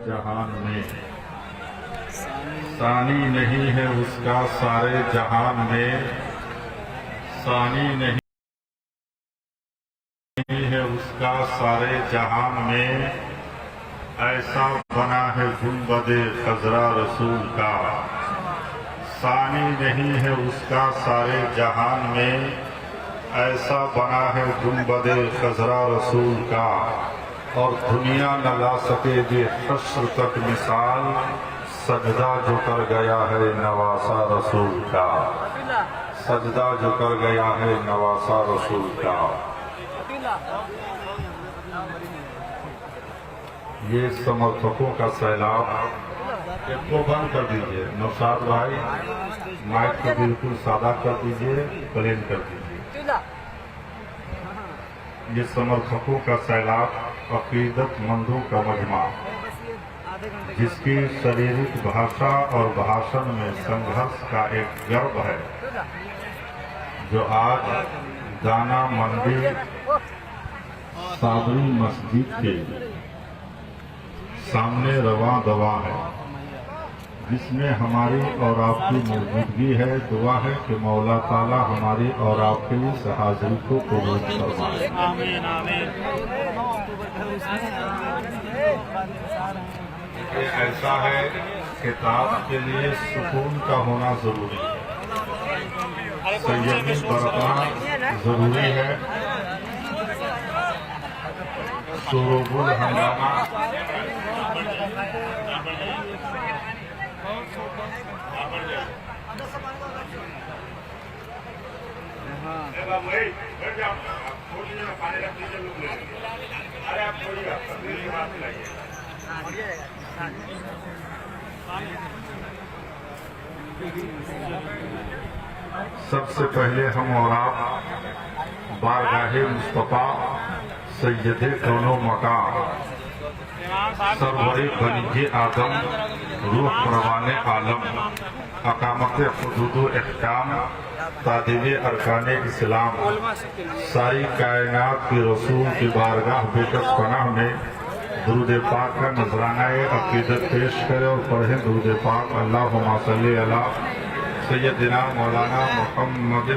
जहान में, सानी नहीं है उसका सारे जहान में, सानी नहीं है उसका सारे जहान में, ऐसा बना है गुंबदे खजरा रसूल का। सानी नहीं है उसका सारे जहान में, ऐसा बना है गुंबदे खजरा रसूल का। और दुनिया न ला सके ये हश्र तक मिसाल, सजदा जो कर गया है नवासा रसूल का, सजदा जो कर गया है नवासा रसूल का। ये समर्थकों का सैलाब। इसको बंद कर दीजिए नौशाद भाई, माइक को बिल्कुल सादा कर दीजिए, प्लेन कर दीजिए। ये समर्थकों का सैलाब, अकीदतमंदों का मजमा, जिसकी शारीरिक भाषा और भाषण में संघर्ष का एक गर्व है, जो आज दाना मंडी साबरी मस्जिद के सामने रवा दवा है, जिसमें हमारी और आपकी मौजूदगी है। दुआ है कि मौला ताला हमारी और आपके इस हाजिरी को कबूल फरमाए। आमीन आमीन। ये ऐसा है, किताब के लिए सुकून का होना जरूरी है, संयमी बरतना जरूरी है। शोरगुल हंगामा सबसे पहले हम और आप बारगाहे मुस्तफा सैयदे कौनो मकाम सरवरे बनीजे आदम रूह परवाने आलम अकामत हुदूद अहकाम तादीब अरकान इस्लाम सारी कायनात के रसूल की बारगाह बेकस पनाह में दुरूद पाक का नजराना अकीदत पेश करे और पढ़े दुरूद पाक। अल्लाहुम्मा सल्ली अला सैयदना मौलाना मुहम्मद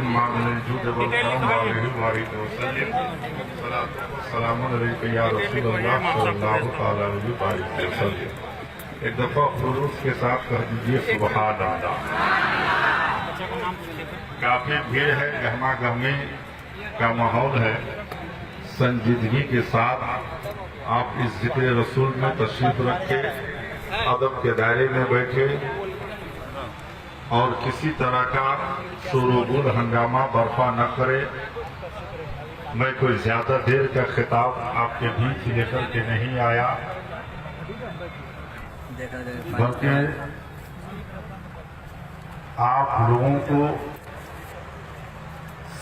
या रसूलल्लाह सल्लल्लाहु अलैहि वसल्लम। एक दफा खुलूस के साथ कह दीजिए सुभान अल्लाह। काफी भीड़ है, गहमा गहमी का माहौल है। संजीदगी के साथ आप इस जिक्र रसूल में तशरीफ रखे, अदब के दायरे में बैठे और किसी तरह का शोरगुल हंगामा बर्पा न करे। मैं कोई ज्यादा देर का खिताब आपके बीच लेकर के नहीं आया, बल्कि आप लोगों को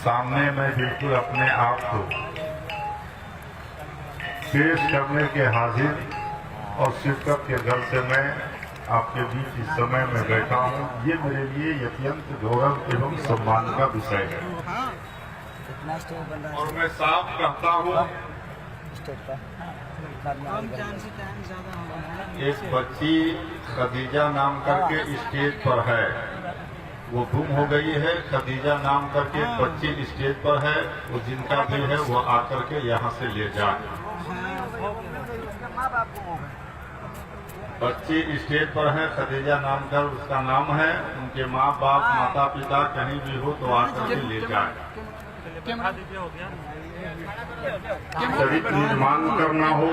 सामने में बिल्कुल अपने आप को पेश करने के हाजिर और शिरकत के घर से मैं आपके बीच इस समय में बैठा हूँ। ये मेरे लिए अत्यंत गौरव एवं सम्मान का विषय है और मैं साफ कहता हूँ, एक बच्ची खदीजा नाम करके स्टेज पर है, वो गुम हो गई है। खदीजा नाम करके एक बच्ची स्टेज पर है, वो जिनका भी है वो आकर के यहाँ से ले जाए। बच्ची स्टेज पर है, खदीजा नाम कर उसका नाम है। उनके माँ बाप माता पिता कहीं भी हो तो आकर के ले जाए। चरित्र निर्माण करना हो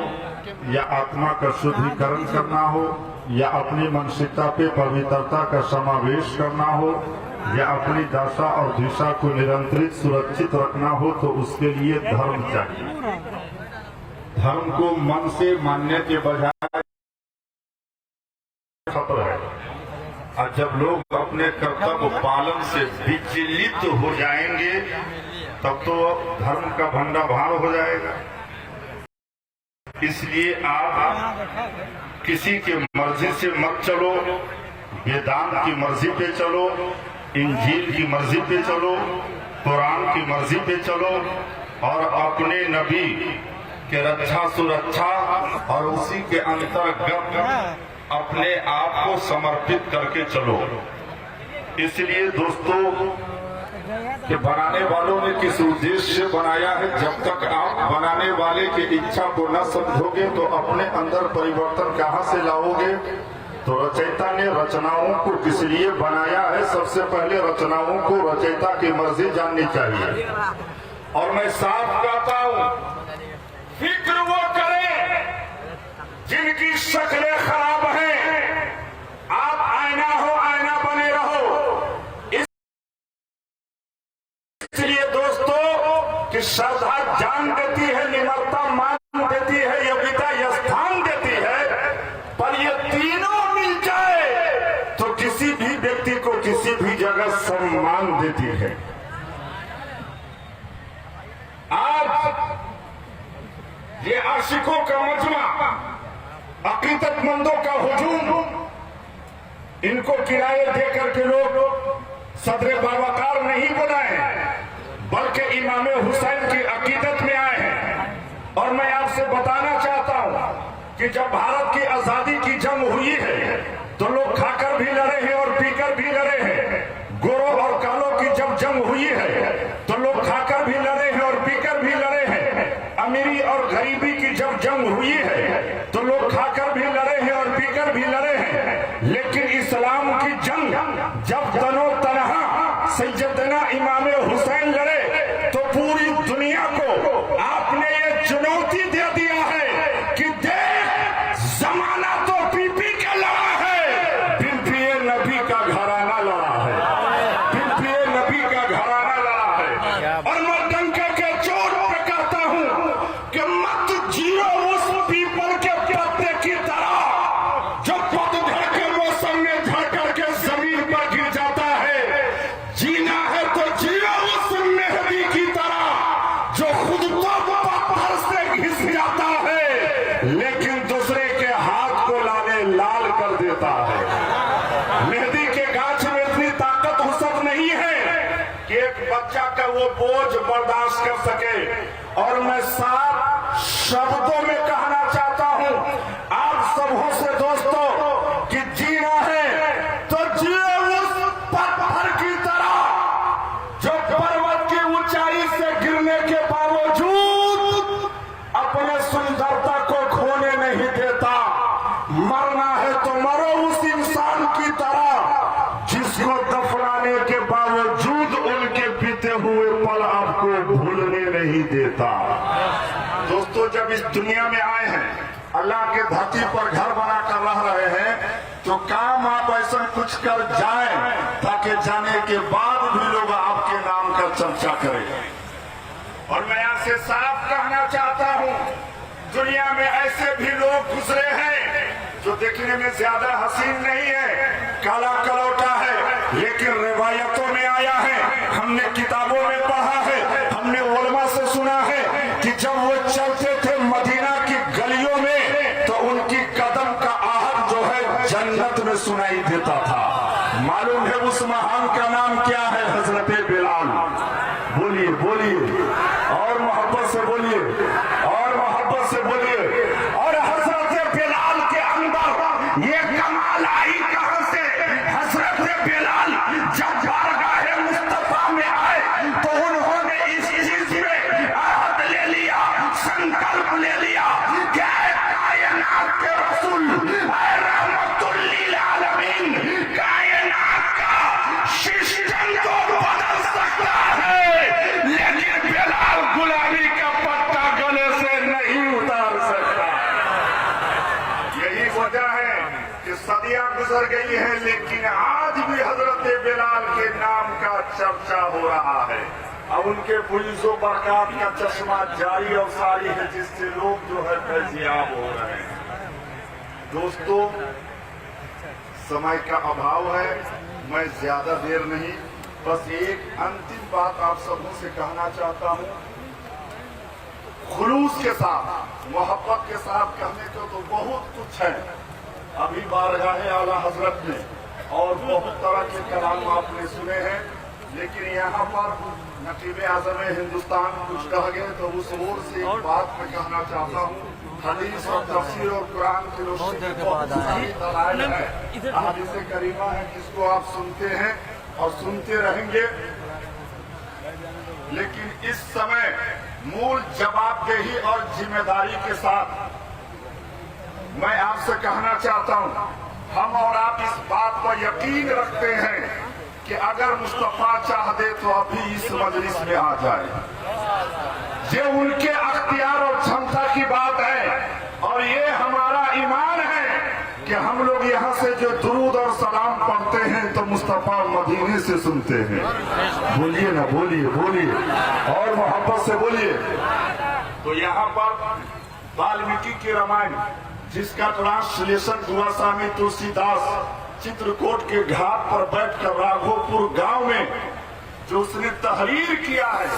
या आत्मा का शुद्धिकरण करना हो या अपनी मानसिकता पे पवित्रता का समावेश करना हो या अपनी दशा और दिशा को निरंतरित सुरक्षित रखना हो तो उसके लिए धर्म चाहिए। धर्म को मन से मानने के बजाय खतर है, और जब लोग अपने कर्तव्य पालन से विचलित हो जाएंगे तब तो धर्म का भंडाभार हो जाएगा। इसलिए आप किसी के मर्जी से मत चलो, वेदांत की मर्जी पे चलो, इंजील की मर्जी पे चलो, कुरान की मर्जी पे चलो और अपने नबी कि रक्षा सुरक्षा और उसी के अंतर्गत अपने आप को समर्पित करके चलो। इसलिए दोस्तों कि बनाने वालों ने किस उद्देश्य से बनाया है, जब तक आप बनाने वाले की इच्छा को न समझोगे तो अपने अंदर परिवर्तन कहाँ से लाओगे। तो रचयिता ने रचनाओं को किस लिए बनाया है, सबसे पहले रचनाओं को रचयिता की मर्जी जाननी चाहिए। और मैं साफ कहता हूं, फिक्र वो करें जिनकी शक्लें खराब हैं। आप आईना हो, आईना बने रहो। इसलिए दोस्तों कि श्रद्धा जान देती है, निम्रता मान देती है, योग्यता स्थान देती है, पर ये तीनों मिल जाए तो किसी भी व्यक्ति को किसी भी जगह सम्मान देती है। आज ये आशिकों का मजमा, अकीदतमंदों का हुजूम, इनको किराए देकर के लोग सदर बावकार नहीं बनाए, बल्कि इमाम हुसैन की अकीदत में आए हैं। और मैं आपसे बताना चाहता हूं कि जब भारत की आजादी की जंग हुई है तो लोग खाकर भी लड़े हैं और पीकर भी लड़े हैं। गोरों और कालों की जब जंग हुई है तो लोग खाकर भी लड़े हैं और पीकर भी लड़े हैं। अमीरी और गरीबी की जब जंग हुई है तो लोग खाकर भी लड़े हैं और पीकर भी लड़े हैं। लेकिन इस्लाम की जंग जब तनो तनहा सैयदना इमाम हुसैन लड़े तो पूरी दुनिया को आपने ये चुनौती दे दिया है कि देख, जमाना तो पी पी के लड़ा है, बिन पिए नबी का घराना लड़ा है, बिन पिए नबी का घराना लड़ा है। और मैं डंके के चोट पे कहता हूं कि मत जियो उस पीपल के पत्ते की तरह जो पतझड़ के मौसम में झड़ करके जमीन पर गिर जाता है। जीना है तो जियो उस मेहदी की तरह जो खुद तो पत्थर से घिस जाता है लेकिन दूसरे के हाथ को लाले लाल कर देता है। मेहदी के गाछ में इतनी ताकत वसत नहीं है कि एक बच्चा का वो बोझ बर्दाश्त कर सके। और मैं साफ शब्दों में कहना चाहता हूं आप सबों से दोस्तों कि जीना है तो जियो उस पत्थर की तरह जो पर्वत की ऊंचाई से गिरने के बावजूद अपने सुंदरता को खोने नहीं देता। मरना है तो मरो उस इंसान की तरह जिसको दफनाने के बावजूद उनके बीते हुए पल आपको भूलने नहीं देता। दोस्तों, जब इस दुनिया में आए हैं, अल्लाह के धरती पर घर बनाकर रह रहे हैं, तो काम आप ऐसा कुछ कर जाएं ताकि जाने के बाद भी लोग आपके नाम का चर्चा करें। और मैं आपसे साफ कहना चाहता हूं, दुनिया में ऐसे भी लोग गुजरे हैं जो देखने में ज्यादा हसीन नहीं है, काला कलौटा है, लेकिन रिवायतों में आया है, हमने किताबों में पढ़ा है, हमने उलमा से सुना है कि जब वो चलते थे मदीना की गलियों में तो उनकी कदम का आहट जो है जन्नत में सुनाई देता था। मालूम है उस महान का नाम क्या है? हजरत बिलाल। बोलिए बोलिए और मोहब्बत से बोलिए, और मोहब्बत से बोलिए। और हजरत बिलाल के अंदर ये कमाल आई कहां से? हजरत बिलाल जब बारगाह मुस्तफा में आए तो उन्होंने इस चीज में अहद ले लिया, संकल्प ले लिया कि कायनात के रसूल, रहमतुल लिल आलमीन, कायनात का सिस्टम तो बदल सकता है लेकिन बिलाल गुलामी का पत्ता गले से नहीं उतार सकता। यही वजह है कि सदियां गुजर गई है लेकिन आज भी हजरत बिलाल के नाम का चर्चा हो रहा है। अब उनके पुलिसों बरकत का चश्मा जारी और सारी है जिससे लोग जो है फैजियाब हो रहे हैं। दोस्तों, समय का अभाव है, मैं ज्यादा देर नहीं, बस एक अंतिम बात आप सबों से कहना चाहता हूं। खुलूस के साथ, मोहब्बत के साथ कहने को तो बहुत कुछ है। अभी बारगाह आला हजरत में और बहुत तरह के कलाम आपने सुने हैं। लेकिन यहाँ पर नकीब आज़म हिंदुस्तान कुछ कह गए तो उस ओर से एक बात मैं कहना चाहता हूँ। हदीस और तफसीर और कुरान की रोशनी में बहुत सारी दलाइल है, अहादीस करीमा है जिसको आप सुनते हैं और सुनते रहेंगे। लेकिन इस समय मूल जवाबदेही और जिम्मेदारी के साथ मैं आपसे कहना चाहता हूं, हम और आप इस बात पर यकीन रखते हैं कि अगर मुस्तफा चाह दे तो अभी इस मजलिस में आ जाए। ये उनके अख्तियार और क्षमता की बात है और ये हमारा ईमान है कि हम लोग यहाँ से जो दुरूद और सलाम पढ़ते हैं तो मुस्तफा मदीने से सुनते हैं। बोलिए ना, बोलिए बोलिए और मोहब्बत से बोलिए। तो यहाँ पर वाल्मीकि की रामायण जिसका ट्रांसलेशन हुआ स्वामी तुलसीदास चित्रकूट के घाट पर बैठकर राघोपुर गांव में जो उसने तहरीर किया है,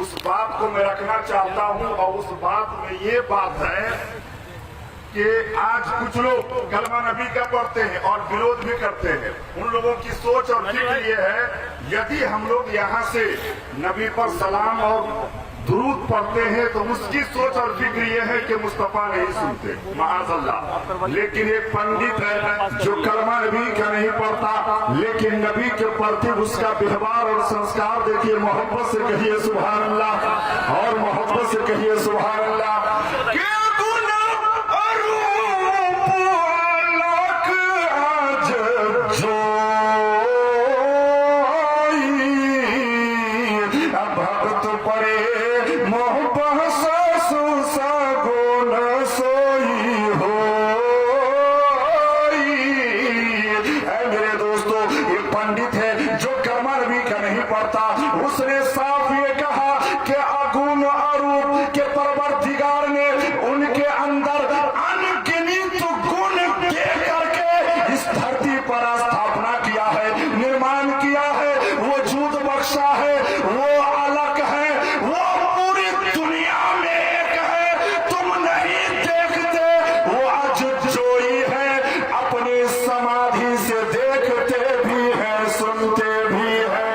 उस बात को मैं रखना चाहता हूं। और उस बात में ये बात है कि आज कुछ लोग कलमा नबी का पढ़ते हैं और विरोध भी करते हैं। उन लोगों की सोच और फिक्र ये है, यदि हम लोग यहाँ से नबी पर सलाम और दुरूद पढ़ते हैं तो उसकी सोच और फिक्र ये है कि मुस्तफा नहीं सुनते, माअज़ल्लाह। लेकिन एक पंडित है जो कलमा नबी का नहीं पढ़ता, लेकिन नबी के प्रति उसका व्यवहार और संस्कार देखिए। मोहब्बत से कहिए सुभान अल्लाह और मोहब्बत से कहिए सुभान अल्लाह। उसने साफ ये कहा कि अगुन अरूप के परवरदिगार ने उनके अंदर अनगिनत गुण दे करके इस धरती पर स्थापना किया है, निर्माण किया है, वजूद बख्शा है, वो अलग है, वो पूरी दुनिया में एक है, तुम नहीं देखते, वो अजोई है, अपनी समाधि से देखते भी है, सुनते भी है।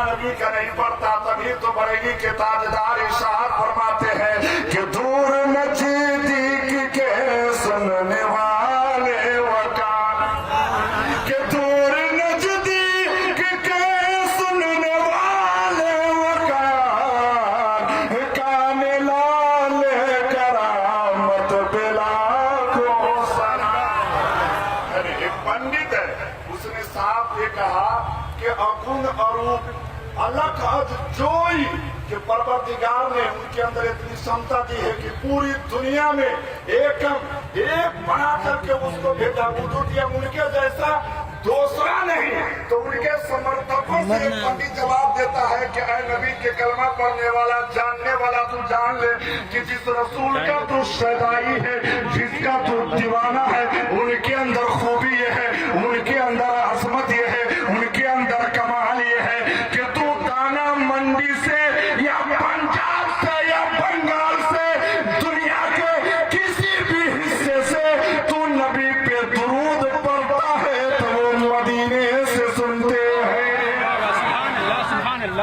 नबी का नहीं पढ़ता तभी तो बरेली के ताजदार इरशाद फरमाते हैं कि दूर नजदीक के सुनने वाले वकान, के दूर नजदीक के सुनने वाले वकान, कान लाल करामत बिला को सना। एक पंडित है, उसने साफ ये कहा कि अगुण अरूप अलग जोई के परवरदिगार ने उनके अंदर इतनी क्षमता दी है कि पूरी दुनिया में एक बना करके उसको भेजा, वजूद दिया, उनके जैसा दूसरा नहीं। तो उनके समर्थकों से एक पंडित जवाब देता है कि ऐ नबी के कलमा पढ़ने वाला, जानने वाला, तू जान ले कि जिस रसूल का तू सदाई है, जिसका तू दीवाना है, उनके अंदर खूबी ये है, उनके अंदर अजमत ये है, उनके अंदर कमाल ये है कि तू दाना मंडी से या पंजाब से या बंगाल से, दुनिया के किसी भी हिस्से से तू नबी पे दुरूद पढ़ता है तो वो मदीने से सुनते हैं।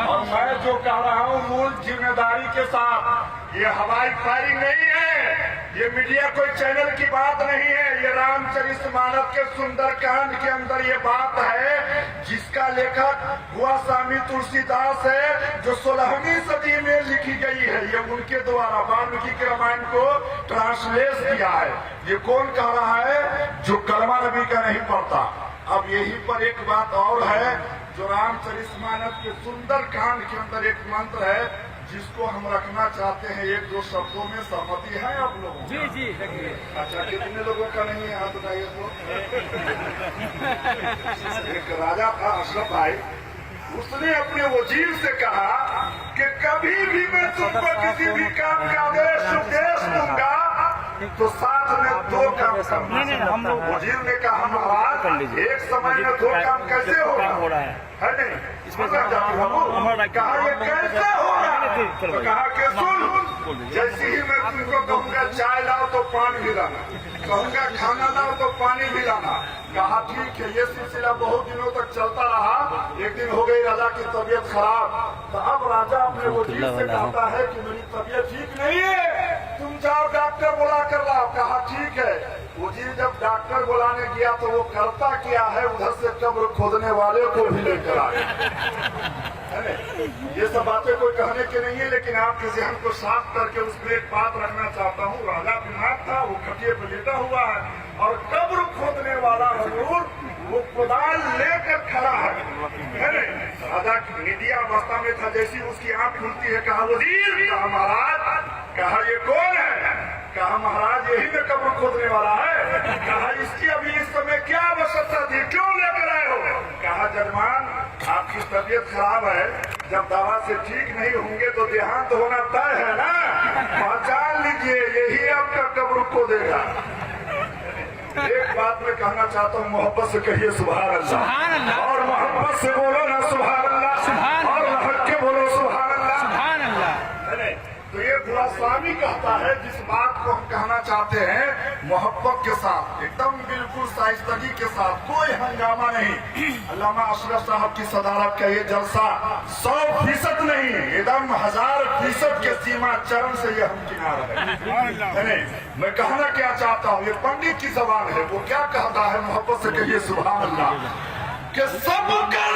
और मैं जो कह रहा हूँ मूल जिम्मेदारी के साथ, ये हवाई फायरिंग नहीं है, ये मीडिया कोई चैनल की बात नहीं है, ये रामचरितमानस के सुंदरकांड के अंदर ये बात है जिसका लेखक हुआ स्वामी तुलसीदास है, जो 16वीं सदी में लिखी गई है। ये उनके द्वारा वाल्मीकि के रामायण को ट्रांसलेट किया है। ये कौन कह रहा है? जो कलमा नबी का नहीं पढ़ता। अब यहीं पर एक बात और है, जो रामचरितमानस के सुंदरकांड के अंदर एक मंत्र है जिसको हम रखना चाहते हैं, एक दो शब्दों में सहमति है आप लोगों? जी जी। अच्छा, कितने लोगों का नहीं है हाथ उठाइए तो। एक राजा था अशरफ भाई, उसने अपने वजीर से कहा कि कभी भी मैं तुमको किसी भी काम का आदेश उपदेश दूंगा तो साथ में दो काम करना। हम लोग वजीर ने कहा महाराज एक समय में दो काम कैसे होगा, है नहीं? इसमें कहा ये कैसे होगा, तो कहा कि सुन, जैसे ही मैं तुमको कहूँगा चाय लाओ तो पानी भी लाना, कहूँगा खाना लाओ तो पानी भी लाना। कहा ठीक है। ये सिलसिला बहुत दिनों तक चलता रहा। एक दिन हो गई राजा की तबीयत खराब, तो अब राजा अपने वजीर से कहता है कि मेरी तबीयत ठीक नहीं है, तुम जाओ डॉक्टर बुला कर लाओ। कहा ठीक है। वजीर जब डॉक्टर बुलाने गया तो वो करता क्या है, उधर से कब्र खोदने वाले को भी लेकर आए। ये सब बातें कोई कहने की नहीं है, लेकिन आपके जहन को साफ करके उस पर एक बात रखना चाहता हूँ। राजा बीमार था, वो खटिए पर लेटा हुआ है और कब्र खोदने वाला हजूर वो कुदाल लेकर खड़ा है। राजा की निदिया अवस्था में था। जैसी उसकी आंख खुलती है, कहा वजीर, कहा महाराज, कहा ये कौन है? कहा महाराज यही में कब्र खोदने वाला है। कहा इसकी अभी इस समय क्या आवश्यकता थी, क्यों लेकर आए हो? कहा जजमान आपकी तबीयत खराब है, जब दवा से ठीक नहीं होंगे तो देहांत होना तय है ना, पहचान लीजिए यही आपका कब्र खोदेगा। एक बात मैं कहना चाहता हूँ, मोहब्बत से कहिए सुभान अल्लाह, और मोहब्बत से बोलो ना सुभान अल्लाह, और हक के बोलो सुभान अल्लाह। तो ये बुरा स्वामी कहता है, जिस बात को हम कहना चाहते हैं मोहब्बत के साथ, एकदम बिल्कुल साइस्तगी के साथ, कोई हंगामा नहीं। अल्लामा अशरफ साहब की सदारत का ये जलसा 100% नहीं, एकदम 1000% के सीमा चरण से ये हमकिनार है। मैं कहना क्या चाहता हूँ, ये पंडित की जबान है, वो क्या कहता है, मोहब्बत से कहिए सुभान अल्लाह, कि सब कर।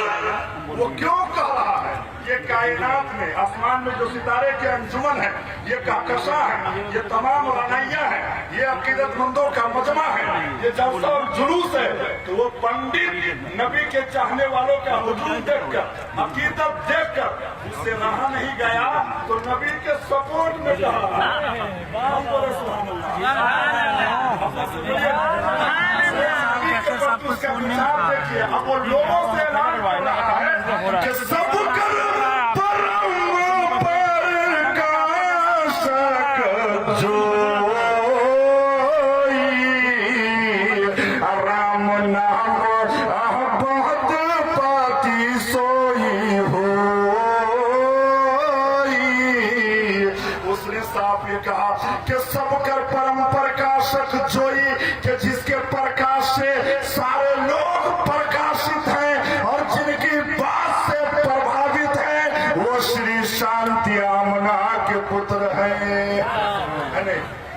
वो क्यों कह रहा है? ये कायनात में, आसमान में जो सितारे के अंजुमन है, ये कहकशा है, ये तमाम रनैया है, ये अकीदतमंदों का मजमा है, ये जलसा और जुलूस है। तो वो पंडित नबी के चाहने वालों का हुजूम देखकर, अकीदत देखकर उससे रहा नहीं गया, तो नबी के सपोर्ट में कह रहा है। उसका विचार देखिए। अब वो लोगों से ऐलान कर रहा है कि सब कर परम प्रकाशक जोई, राम नाम बहुत पाती सोई होई। उसने साफ ये कहा कि सब कर परम प्रकाशक जोई, कि जिसके प्रकाश से सारे लोग प्रकाशित हैं और जिनकी बात से प्रभावित है, वो श्री शांति आमना के पुत्र है।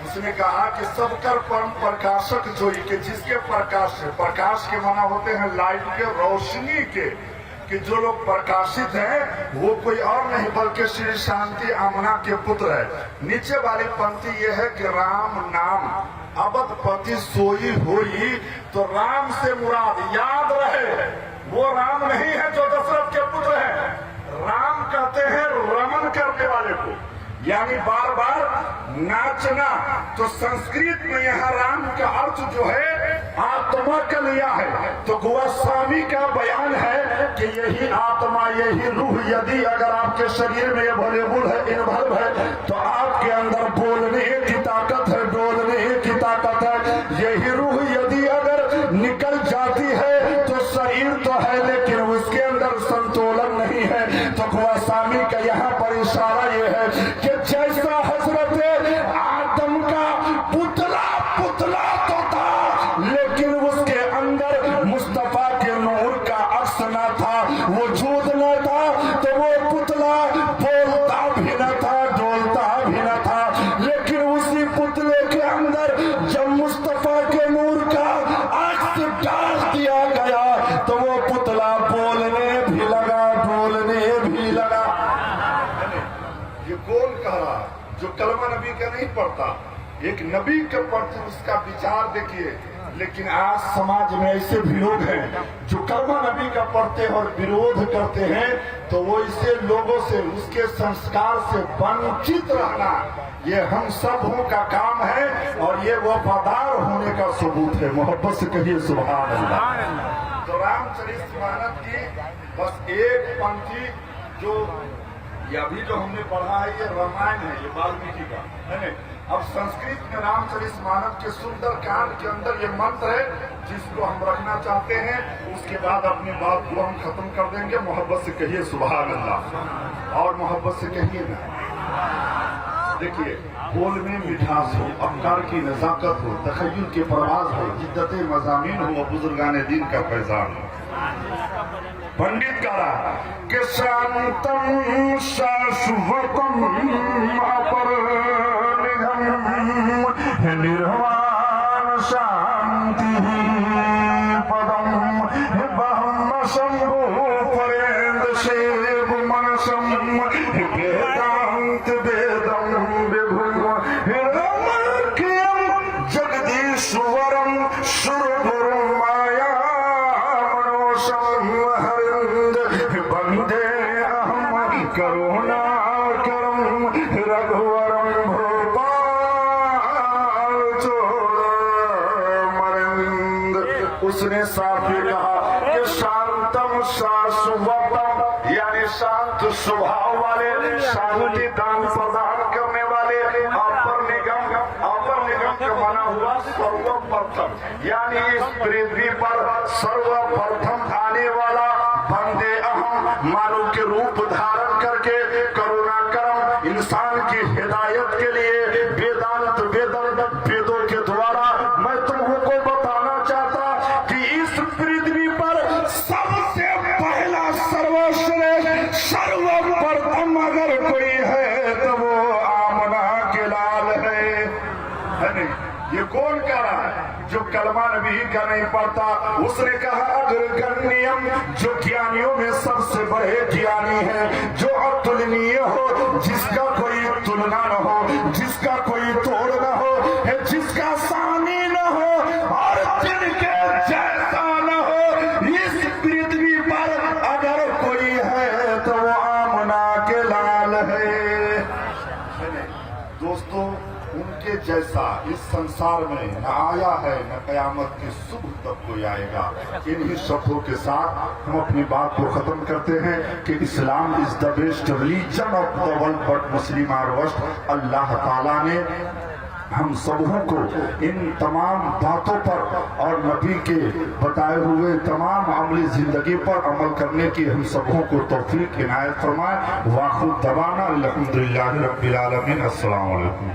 उसने कहा कि सबकर परम प्रकाशक जोई, कि जिसके प्रकाश से, प्रकाश के माना होते हैं लाइट के, रोशनी के, कि जो लोग प्रकाशित हैं वो कोई और नहीं बल्कि श्री शांति आमना के पुत्र है। नीचे वाली पंक्ति ये है कि राम नाम अबद पति सोई होई, तो राम से मुराद याद रहे वो राम नहीं है जो दशरथ के पुत्र है। राम कहते हैं रमन करने वाले को, यानी बार बार नाचना। तो संस्कृत में यहाँ राम का अर्थ जो है आत्मा का लिया है। तो गोस्वामी का बयान है कि यही आत्मा, यही रूह यदि अगर आपके शरीर में अवेलेबल है, इन्वॉल्व है, तो आपके अंदर बोलने की ताकत है, डोलने की ताकत है। यही रूह यदि अगर निकल जाती है तो शरीर तो है लेकिन उसके अंदर संतुलन नहीं है। तो गोस्वामी का यहाँ पर इशारा ये है कि जैसा हजरत आदम का पुतला तो था, लेकिन उसके अंदर मुस्तफा के नूर का अक्स न था, वजूद न था, तो वो पुतला बोलता भी न था, डोलता भी न था। लेकिन उसी पुतले के अंदर जब मुस्तफा के नूर का अक्स डाल दिया गया, तो वो पुतला बोलने भी लगा, डोलने भी लगा। ये कौन कह रहा है? जो कलमा नबी का नहीं पढ़ता, एक नबी के प्रति उसका विचार देखिए। लेकिन आज समाज में ऐसे भी लोग हैं जो कलमा नबी का पढ़ते हैं और विरोध करते हैं, तो वो इसे लोगों से, उसके संस्कार से वंचित रहना, ये हम सबों का काम है और ये वफादार होने का सबूत है। मोहब्बत से कहिए सुभान अल्लाह। तो रामचरितमानस की बस एक पंक्ति, जो ये अभी जो हमने पढ़ा है ये रामायण है, ये वाल्मीकि का है। अब संस्कृत में रामचरितमानस के सुंदर कांड के अंदर ये मंत्र है जिसको हम रखना चाहते हैं। उसके बाद अपनी बात को हम खत्म कर देंगे। मोहब्बत से कहिए सुभान अल्लाह, और मोहब्बत से कहिए ना। देखिए, बोल में मिठास हो, अफकार की नजाकत हो, तखय्युल के परवाज हो, जिद्दत मज़ामीन हो, बुजुर्गान दीन का फैजान हो। पंडित कह रहा कि शांतम शाश्वतम अपरनिधम निर्वाण शांति पदम बहम शंभु परेंद्र शिव मनसम वेदांत वेदम विभु रमणीयम जगदीश्वरम सुरगुरु माया मनोषम वंदे अहम करुणा करम रघुवरम उसने साफ ही कहा कि शांतम शाश्वतम यानी शांत स्वभाव वाले, शांति दान प्रदान करने वाले, अपर निगम का माना हुआ सर्वप्रथम यानी इस पृथ्वी पर सर्वप्रथम आने वाला बंदे अहम मानव के रूप धारण करके करुणा करम इंसान की हिदायत के लिए वेदों के द्वारा मैं तुमको बताना चाहता कि इस पृथ्वी पर सबसे पहला सर्वश्रेष्ठ सर्वप्रथम अगर कोई है तो वो आमना के लाल है नहीं? ये कौन कह रहा है? जो कलमा नबी का नहीं पढ़ता। उसने कहा अग्रगण्यम, जो ज्ञानियों में सबसे बड़े ज्ञानी है, जो अतुलनीय हो, जिसका कोई तुलना न हो, जिसका कोई तोड़ न हो, जिसका सानी न हो और जिनके जैसा न हो। इस पृथ्वी पर अगर कोई है तो वो आमना के लाल है। दोस्तों, उनके जैसा इस संसार में न आया है, न कयामत के सुबह तक कोई आएगा। इन्हीं शब्दों के साथ हम अपनी बात को खत्म करते हैं कि Islam is the best religion of the world but Muslim are worst. Allah ताला ने हम सबों को इन तमाम बातों पर और नबी के बताए हुए तमाम अमली जिंदगी पर अमल करने की हम सबों को तौफीक इनायत फरमाए। वाखुद दवाना अल्हम्दुलिल्लाहि रब्बिल आलमीन। अस्सलाम वालेकुम।